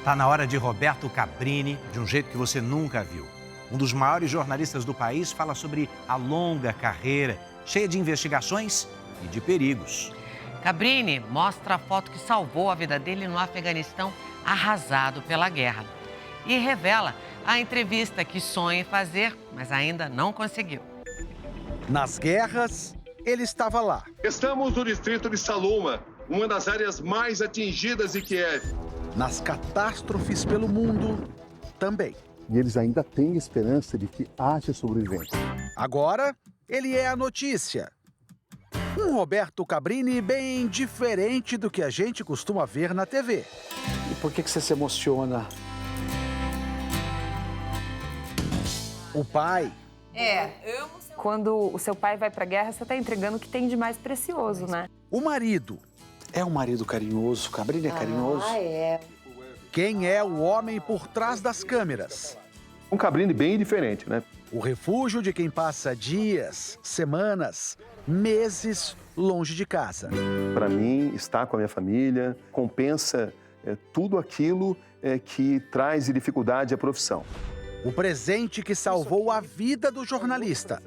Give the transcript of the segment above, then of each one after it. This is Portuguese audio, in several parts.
Tá na hora de Roberto Cabrini, de um jeito que você nunca viu. Um dos maiores jornalistas do país fala sobre a longa carreira, cheia de investigações e de perigos. Cabrini mostra a foto que salvou a vida dele no Afeganistão, arrasado pela guerra. E revela a entrevista que sonha em fazer, mas ainda não conseguiu. Nas guerras, ele estava lá. Estamos no distrito de Saloma, uma das áreas mais atingidas de Kiev. Nas catástrofes pelo mundo, também. E eles ainda têm esperança de que haja sobreviventes. Agora, ele é a notícia. Um Roberto Cabrini bem diferente do que a gente costuma ver na TV. E por que você se emociona? O pai. Quando o seu pai vai pra guerra, você tá entregando o que tem de mais precioso, né? O marido. É um marido carinhoso, Cabrini é carinhoso. Quem é o homem por trás das câmeras? Um Cabrini bem diferente, né? O refúgio de quem passa dias, semanas, meses longe de casa. Para mim, estar com a minha família compensa tudo aquilo que traz de dificuldade à profissão. O presente que salvou a vida do jornalista.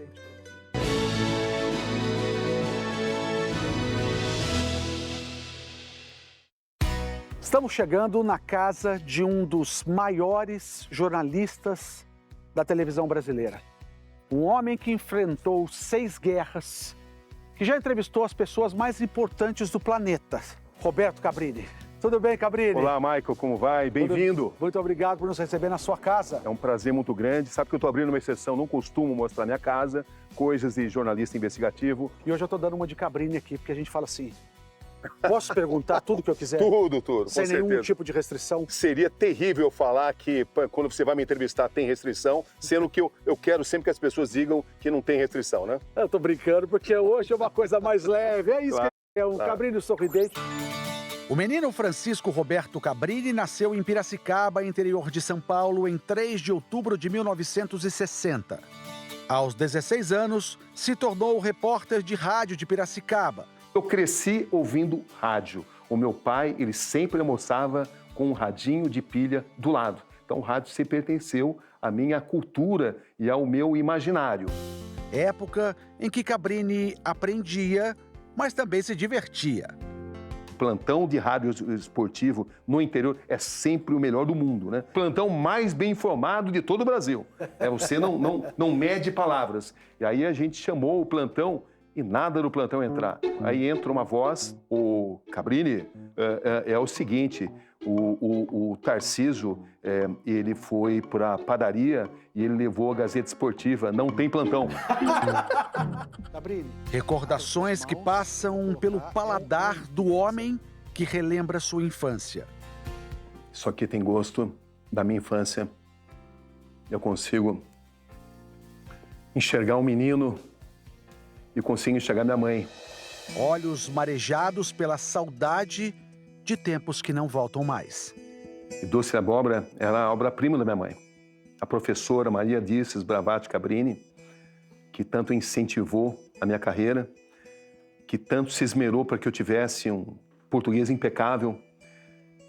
Estamos chegando na casa de um dos maiores jornalistas da televisão brasileira. Um homem que enfrentou 6 guerras, que já entrevistou as pessoas mais importantes do planeta. Roberto Cabrini. Tudo bem, Cabrini? Olá, Michael, como vai? Bem-vindo. Muito obrigado por nos receber na sua casa. É um prazer muito grande. Sabe que eu estou abrindo uma exceção, não costumo mostrar minha casa, coisas de jornalista investigativo. E hoje eu estou dando uma de Cabrini aqui, porque a gente fala assim... Posso perguntar tudo que eu quiser? Tudo, sem nenhum tipo de restrição? Seria terrível falar que quando você vai me entrevistar tem restrição, sendo que eu quero sempre que as pessoas digam que não tem restrição, né? Eu tô brincando, porque hoje é uma coisa mais leve. É isso, Claro, que é um claro. Cabrini sorridente. O menino Francisco Roberto Cabrini nasceu em Piracicaba, interior de São Paulo, em 3 de outubro de 1960. Aos 16 anos, se tornou repórter de rádio de Piracicaba. Eu cresci ouvindo rádio. O meu pai, ele sempre almoçava com um radinho de pilha do lado. Então o rádio sempre pertenceu à minha cultura e ao meu imaginário. Época em que Cabrini aprendia, mas também se divertia. Plantão de rádio esportivo no interior é sempre o melhor do mundo, né? Plantão mais bem informado de todo o Brasil. Você não mede palavras. E aí a gente chamou o plantão e nada do plantão entrar. Aí entra uma voz, o Cabrini, é o seguinte, o Tarcísio, ele foi para a padaria e ele levou a Gazeta Esportiva, não tem plantão. Recordações que passam pelo paladar do homem que relembra sua infância. Isso aqui tem gosto da minha infância. Eu consigo enxergar um menino e consigo enxergar minha mãe. Olhos marejados pela saudade de tempos que não voltam mais. E Doce Abóbora era a obra-prima da minha mãe. A professora Maria Dirces Bravatti Cabrini, que tanto incentivou a minha carreira, que tanto se esmerou para que eu tivesse um português impecável,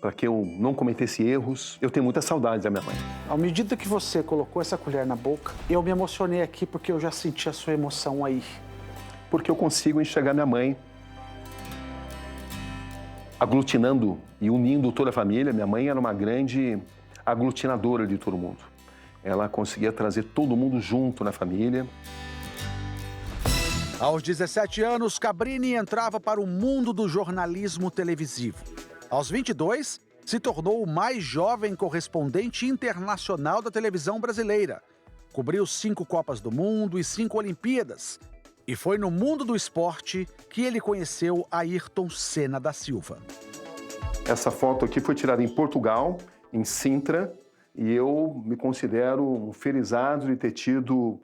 para que eu não cometesse erros. Eu tenho muita saudade da minha mãe. À medida que você colocou essa colher na boca, eu me emocionei aqui porque eu já senti a sua emoção aí. Porque eu consigo enxergar minha mãe aglutinando e unindo toda a família. Minha mãe era uma grande aglutinadora de todo mundo. Ela conseguia trazer todo mundo junto na família. Aos 17 anos, Cabrini entrava para o mundo do jornalismo televisivo. Aos 22, se tornou o mais jovem correspondente internacional da televisão brasileira. Cobriu 5 Copas do Mundo e 5 Olimpíadas. E foi no mundo do esporte que ele conheceu Ayrton Senna da Silva. Essa foto aqui foi tirada em Portugal, em Sintra, e eu me considero um felizardo de ter tido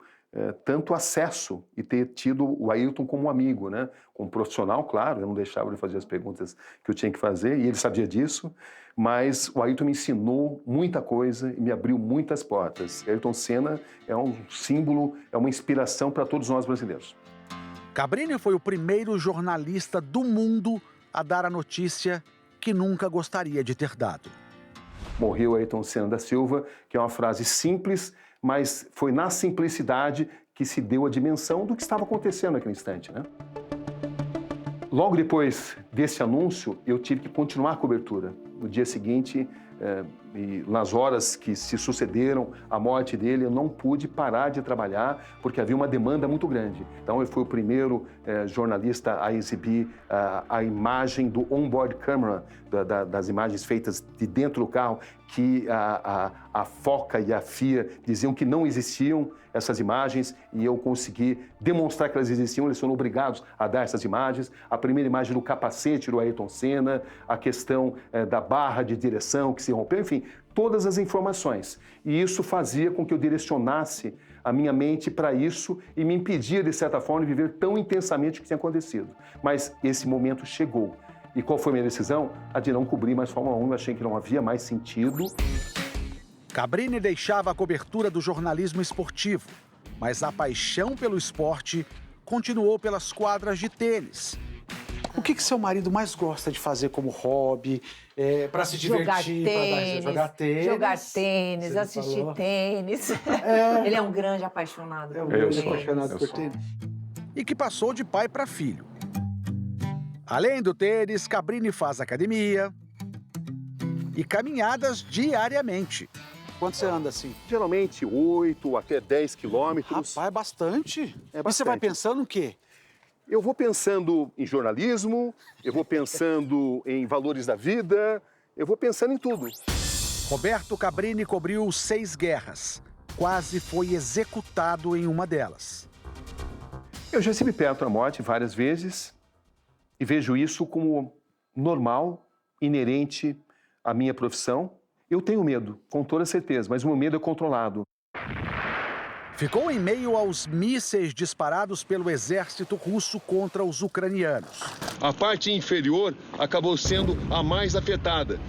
tanto acesso e ter tido o Ayrton como um amigo, né? Como profissional, claro, eu não deixava de fazer as perguntas que eu tinha que fazer, e ele sabia disso, mas o Ayrton me ensinou muita coisa e me abriu muitas portas. Ayrton Senna é um símbolo, é uma inspiração para todos nós brasileiros. Cabrini foi o primeiro jornalista do mundo a dar a notícia que nunca gostaria de ter dado. morreu Ayrton Senna da Silva, que é uma frase simples, mas foi na simplicidade que se deu a dimensão do que estava acontecendo naquele instante, né? Logo depois desse anúncio, eu tive que continuar a cobertura. No dia seguinte, e nas horas que se sucederam a morte dele, eu não pude parar de trabalhar porque havia uma demanda muito grande. Então, eu fui o primeiro jornalista a exibir a imagem do on-board camera, das imagens feitas de dentro do carro, que a FOCA e a FIA diziam que não existiam essas imagens, e eu consegui demonstrar que elas existiam. Eles foram obrigados a dar essas imagens. A primeira imagem do capacete do Ayrton Senna, a questão da barra de direção que se rompeu, enfim, todas as informações. E isso fazia com que eu direcionasse a minha mente para isso e me impedia, de certa forma, de viver tão intensamente o que tinha acontecido. Mas esse momento chegou. E qual foi a minha decisão? A de não cobrir mais Fórmula 1. Eu achei que não havia mais sentido. Cabrini deixava a cobertura do jornalismo esportivo, mas a paixão pelo esporte continuou pelas quadras de tênis. O que seu marido mais gosta de fazer como hobby, para se divertir? Jogar tênis, assistir tênis. Ele é um grande apaixonado. Apaixonado por tênis. E que passou de pai para filho. Além do tênis, Cabrini faz academia e caminhadas diariamente. Quanto você anda assim? Geralmente 8 até 10 quilômetros. Rapaz, é bastante. É bastante. E você vai pensando o quê? Eu vou pensando em jornalismo, eu vou pensando em valores da vida, eu vou pensando em tudo. Roberto Cabrini cobriu 6 guerras. Quase foi executado em uma delas. Eu já estive perto da morte várias vezes e vejo isso como normal, inerente à minha profissão. Eu tenho medo, com toda certeza, mas o meu medo é controlado. Ficou em meio aos mísseis disparados pelo exército russo contra os ucranianos. A parte inferior acabou sendo a mais afetada.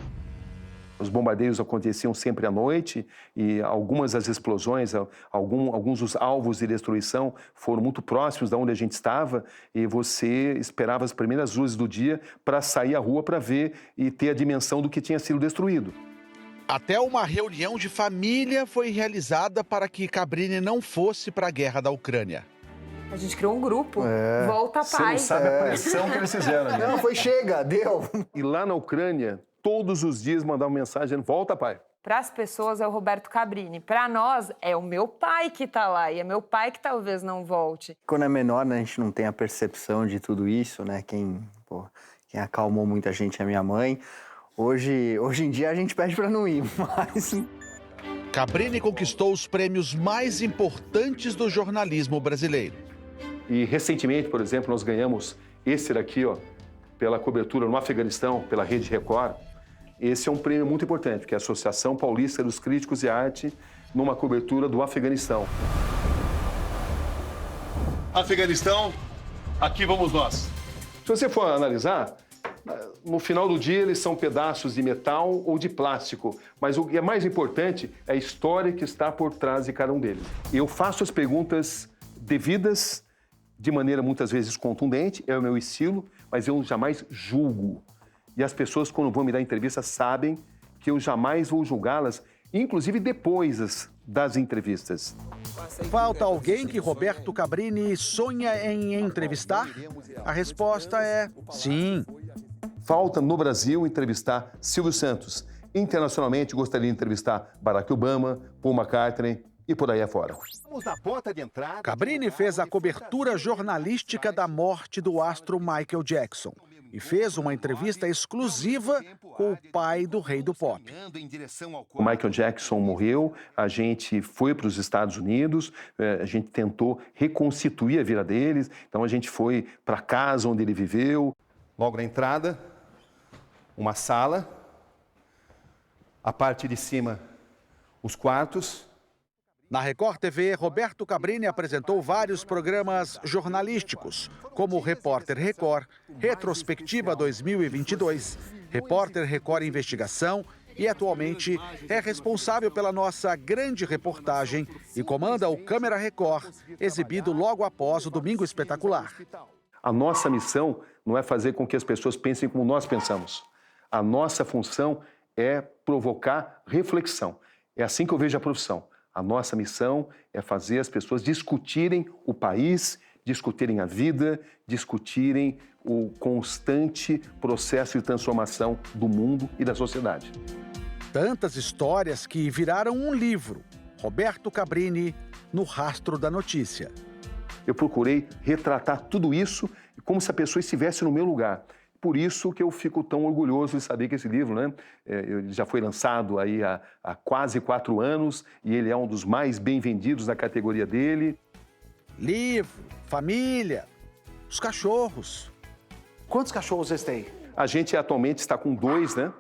Os bombardeios aconteciam sempre à noite e algumas das explosões, alguns dos alvos de destruição foram muito próximos de onde a gente estava e você esperava as primeiras luzes do dia para sair à rua para ver e ter a dimensão do que tinha sido destruído. Até uma reunião de família foi realizada para que Cabrini não fosse para a guerra da Ucrânia. A gente criou um grupo, Volta Pai. Você não sabe a pressão que eles fizeram. Né? Não, foi chega, deu. E lá na Ucrânia, todos os dias mandavam mensagem dizendo, volta, pai. Para as pessoas é o Roberto Cabrini. Para nós é o meu pai que está lá e é meu pai que talvez não volte. Quando é menor, né, a gente não tem a percepção de tudo isso, né? Quem acalmou muita gente é a minha mãe. Hoje em dia a gente pede para não ir, mas... Cabrini conquistou os prêmios mais importantes do jornalismo brasileiro. E recentemente, por exemplo, nós ganhamos esse daqui, ó, pela cobertura no Afeganistão, pela Rede Record. Esse é um prêmio muito importante, que é a Associação Paulista dos Críticos de Arte, numa cobertura do Afeganistão. Afeganistão, aqui vamos nós. Se você for analisar, no final do dia eles são pedaços de metal ou de plástico, mas o que é mais importante é a história que está por trás de cada um deles. Eu faço as perguntas devidas, de maneira muitas vezes contundente, é o meu estilo, mas eu jamais julgo. E as pessoas, quando vão me dar entrevista, sabem que eu jamais vou julgá-las, inclusive depois das entrevistas. Falta alguém que Roberto Cabrini sonha em entrevistar? A resposta é sim. Falta no Brasil entrevistar Silvio Santos. Internacionalmente, gostaria de entrevistar Barack Obama, Paul McCartney e por aí afora. Cabrini fez a cobertura jornalística da morte do astro Michael Jackson e fez uma entrevista exclusiva com o pai do rei do pop. O Michael Jackson morreu, a gente foi para os Estados Unidos, a gente tentou reconstituir a vida deles, então a gente foi para a casa onde ele viveu. Logo na entrada, uma sala, a parte de cima, os quartos. Na Record TV, Roberto Cabrini apresentou vários programas jornalísticos, como Repórter Record, Retrospectiva 2022, Repórter Record Investigação e atualmente é responsável pela nossa grande reportagem e comanda o Câmera Record, exibido logo após o Domingo Espetacular. A nossa missão não é fazer com que as pessoas pensem como nós pensamos. A nossa função é provocar reflexão. É assim que eu vejo a profissão. A nossa missão é fazer as pessoas discutirem o país, discutirem a vida, discutirem o constante processo de transformação do mundo e da sociedade. Tantas histórias que viraram um livro. Roberto Cabrini, No Rastro da Notícia. Eu procurei retratar tudo isso como se a pessoa estivesse no meu lugar. Por isso que eu fico tão orgulhoso de saber que esse livro, né, ele já foi lançado aí há quase 4 anos e ele é um dos mais bem vendidos da categoria dele. Livro, família, os cachorros. Quantos cachorros vocês têm? A gente atualmente está com 2, né?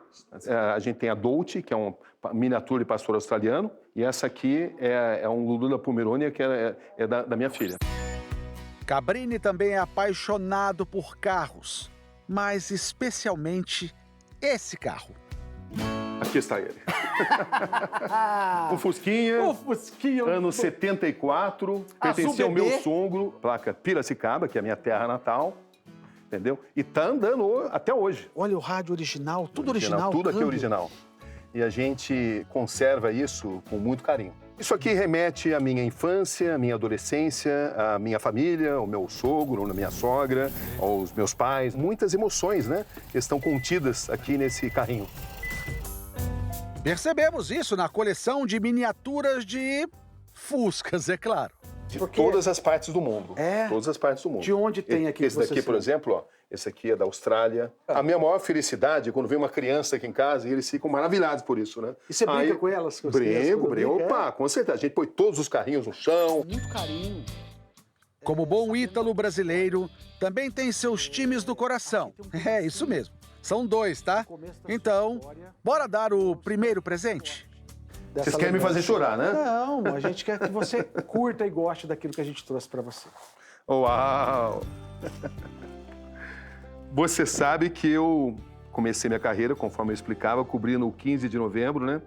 A gente tem a Dolce, que é um miniatura de pastor australiano, e essa aqui é um Lulu da Pomerânia, que é da minha filha. Cabrini também é apaixonado por carros, mas especialmente esse carro. Aqui está ele. O Fusquinha, ano 74, pertencia ao meu sogro, placa Piracicaba, que é a minha terra natal, entendeu? E tá andando até hoje. Olha o rádio original, tudo original. Tudo aqui é original. E a gente conserva isso com muito carinho. Isso aqui remete à minha infância, à minha adolescência, à minha família, ao meu sogro, à minha sogra, aos meus pais. Muitas emoções, né, que estão contidas aqui nesse carrinho. Percebemos isso na coleção de miniaturas de Fuscas, é claro. De todas as partes do mundo. É? Todas as partes do mundo. De onde tem aqui? Esse daqui, por exemplo, ó, esse aqui é da Austrália. A minha maior felicidade é quando vem uma criança aqui em casa e eles ficam maravilhados por isso, né? E você brinca com elas? Brinco. Opa, com certeza. A gente põe todos os carrinhos no chão. Muito carinho. Como bom ítalo brasileiro, também tem seus times do coração. É, isso mesmo. São 2, tá? Então, bora dar o primeiro presente? Vocês querem me fazer chorar, né? Não, a gente quer que você curta e goste daquilo que a gente trouxe para você. Uau! Você sabe que eu comecei minha carreira, conforme eu explicava, cobrindo o 15 de novembro, né?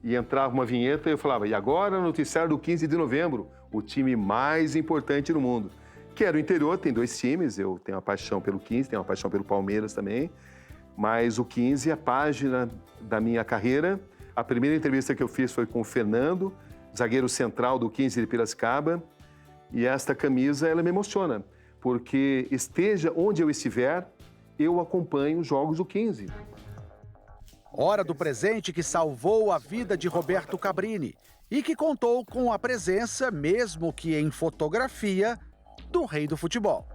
E entrava uma vinheta e eu falava, e agora no noticiário do 15 de novembro, o time mais importante do mundo. Que era o interior, tem 2 times, eu tenho uma paixão pelo 15, tenho uma paixão pelo Palmeiras também, mas o 15 é a página da minha carreira. A primeira entrevista que eu fiz foi com o Fernando, zagueiro central do 15 de Piracicaba, e esta camisa, ela me emociona, porque esteja onde eu estiver, eu acompanho os jogos do 15. Hora do presente que salvou a vida de Roberto Cabrini e que contou com a presença, mesmo que em fotografia, do rei do futebol.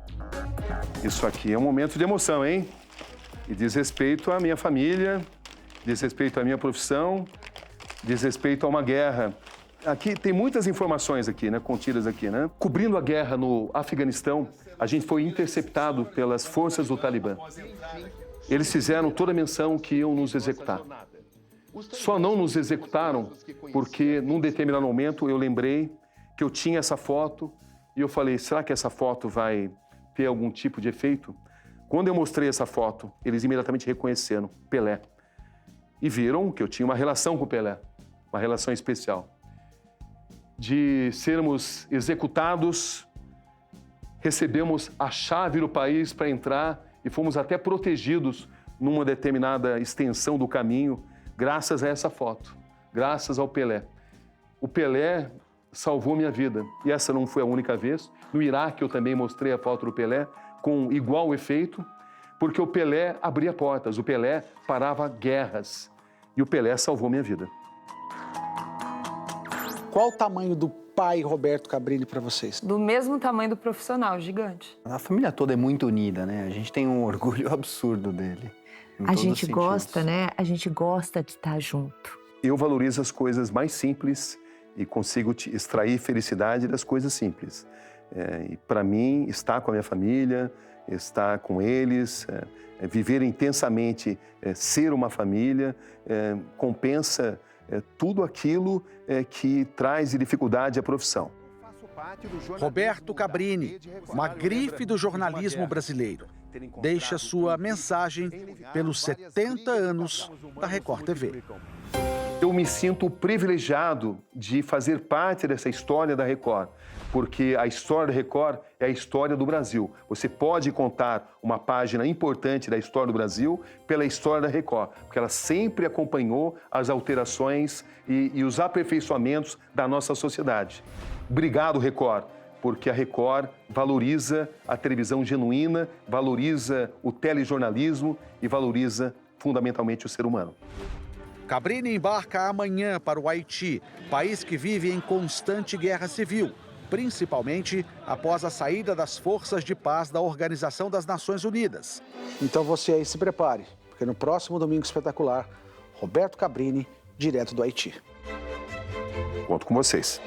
Isso aqui é um momento de emoção, hein? E diz respeito à minha família, diz respeito à minha profissão, diz respeito a uma guerra. Aqui tem muitas informações aqui, né, contidas aqui, né? Cobrindo a guerra no Afeganistão, a gente foi interceptado pelas forças do Talibã. Eles fizeram toda a menção que iam nos executar. Só não nos executaram porque, num determinado momento, eu lembrei que eu tinha essa foto e eu falei, será que essa foto vai ter algum tipo de efeito? Quando eu mostrei essa foto, eles imediatamente reconheceram Pelé. E viram que eu tinha uma relação com o Pelé, uma relação especial. De sermos executados, recebemos a chave do país para entrar e fomos até protegidos numa determinada extensão do caminho, graças a essa foto, graças ao Pelé. O Pelé salvou minha vida e essa não foi a única vez. No Iraque eu também mostrei a foto do Pelé com igual efeito, porque o Pelé abria portas, o Pelé parava guerras e o Pelé salvou minha vida. Qual o tamanho do pai Roberto Cabrini para vocês? Do mesmo tamanho do profissional, gigante. A família toda é muito unida, né? A gente tem um orgulho absurdo dele. A gente gosta, né? A gente gosta de estar junto. Eu valorizo as coisas mais simples e consigo extrair felicidade das coisas simples. E para mim, estar com a minha família, estar com eles, viver intensamente, ser uma família, compensa tudo aquilo que traz de dificuldade à profissão. Roberto Cabrini, uma grife do jornalismo brasileiro, deixa sua mensagem pelos 70 anos da Record TV. Eu me sinto privilegiado de fazer parte dessa história da Record, porque a história da Record é a história do Brasil. Você pode contar uma página importante da história do Brasil pela história da Record, porque ela sempre acompanhou as alterações e os aperfeiçoamentos da nossa sociedade. Obrigado, Record, porque a Record valoriza a televisão genuína, valoriza o telejornalismo e valoriza fundamentalmente o ser humano. Cabrini embarca amanhã para o Haiti, país que vive em constante guerra civil, principalmente após a saída das forças de paz da Organização das Nações Unidas. Então você aí se prepare, porque no próximo Domingo Espetacular, Roberto Cabrini, direto do Haiti. Conto com vocês.